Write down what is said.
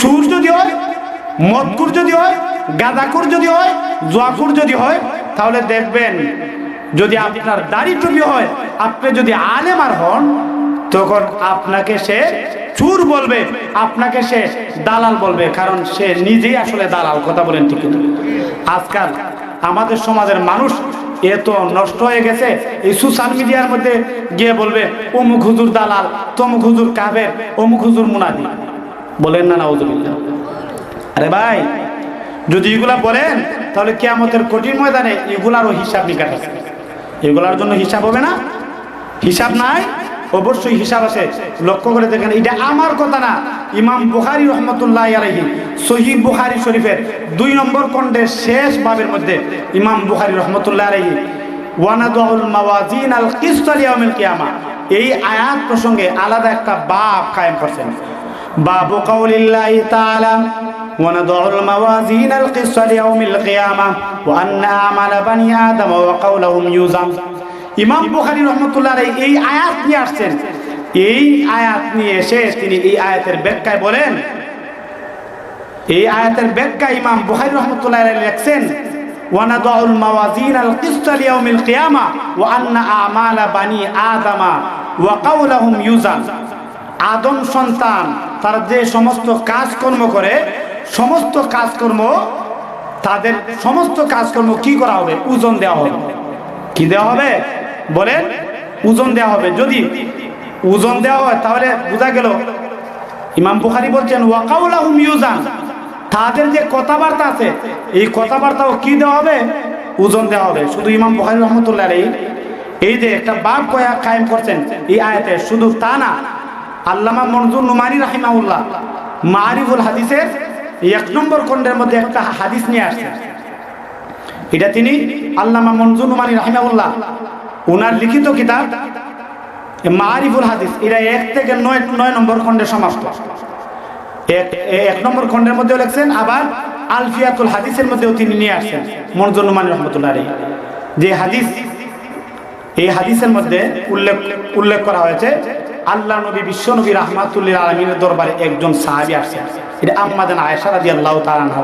চুর যদি হয়, মদকুর যদি হয়, গাঁদাকুর যদি হয়, জুয়াকুর যদি হয়, তাহলে দেখবেন যদি আপনার দাড়ি টুপি হয়, আপনি যদি আলেমার হন, তখন আপনাকে সে চুর বলবে, আপনাকে সে দালাল বলবে, কারণ সে নিজেই আসলে দালাল। কথা বলেন ঠিক না? আজকাল আমাদের সমাজের মানুষ এত নষ্ট হয়ে গেছে, এই সোশ্যাল মিডিয়ার মধ্যে গিয়ে বলবে অমুক হুজুর দালাল, তমুক হুজুর কাফের, অমুক হুজুর মুনাফিক। বলেন না নাউজুবিল্লাহ? আরে ভাই, যদি এগুলা বলেন তাহলে কিয়ামতের কঠিন ময়দানে এগুলারও হিসাব নিকাশ আছে। এগুলার জন্য হিসাব হবে না? হিসাব নাই? অবশ্যই হিসাব আছে। লক্ষ্য করে দেখেন, এটা আমার কথা না, ইমাম বুখারী রহমতুল্লাহি আলাইহি সহিহ বুখারী শরীফের 2 নম্বর খণ্ডের শেষ বাবের মধ্যে ইমাম বুখারী রহমতুল্লাহি আলাইহি ওয়ানাদুল মাওয়াজিন আল কিসত লিয়াউমিল কিয়ামা এই আয়াত প্রসঙ্গে আলাদা একটা বাব কায়েম করছেন। বাবু কাউলিল্লাহি তাআলা ওয়ানাদুল মাওয়াজিন আল কিসত লিয়াউমিল কিয়ামা ওয়া আন্না আমালা বানি আদম ওয়া কাউলুহুম ইউজাম। ইমাম বুখারী রাহমাতুল্লাহ আলাইহি এই আয়াত নিয়ে আসছেন। এই আয়াত নিয়ে এসে তিনি এই আয়াতের ব্যাখ্যায় বলেন, এই আয়াতের ব্যাখ্যায় ইমাম বুখারী রাহমাতুল্লাহ আলাইহি লিখছেন ওয়ানাদুল মাওয়াজিন আল কিসত লিয়াউমিল কিয়ামা ওয়া আন্না আমালা বানি আদম ওয়া কাউলুহুম ইউজাম। আদম সন্তান তারা যে সমস্ত কাজকর্ম করে, সমস্ত কাজকর্ম, তাদের সমস্ত কাজকর্ম কি করা হবে? ওজন দেওয়া হবে। কি দেওয়া হবে? বলেন, ওজন দেওয়া হবে। যদি ওজন দেওয়া হয় তাহলে বোঝা গেল, ইমাম বুখারী বলছেন ওয়া কাউলুহুম ইউজান, তাদের যে কথাবার্তা আছে এই কথাবার্তাও কি দেওয়া হবে? ওজন দেওয়া হবে। শুধু ইমাম বুখারী রাহমাতুল্লাহ আলাইহি এই যে একটা বাব কায়েম করছেন এই আয়াতে, শুধু তা না, আল্লামা মনজুর নুমানী রাহিমাহুল্লাহ মারিফুল হাদিসের 1 নম্বর খণ্ডের মধ্যে একটা হাদিস নিয়ে আসছেন। এটা তিনি আল্লামা মনজুর নুমানী রাহিমাহুল্লাহ ওনার লিখিত কিতাব মারিফুল হাদিস, এটা 1 থেকে 9 নম্বর খণ্ডের সমাপ্ত। 1 নম্বর খণ্ডের মধ্যেও লিখছেন, আবার আলফিয়াতুল হাদিসের মধ্যেও তিনি নিয়ে আসছেন মনজুর নুমানী রাহমাতুল্লাহ আলাইহি। যে হাদিস, এই হাদিসের মধ্যে উল্লেখ করা হয়েছে আল্লাহ নবী বিশ্ব নবী রাহমাতুল লিল আলামিনের দরবারে একজন সাহাবী আসছেন। এটা আম্মা জান আয়েশা রাদিয়াল্লাহু তাআলা আনহা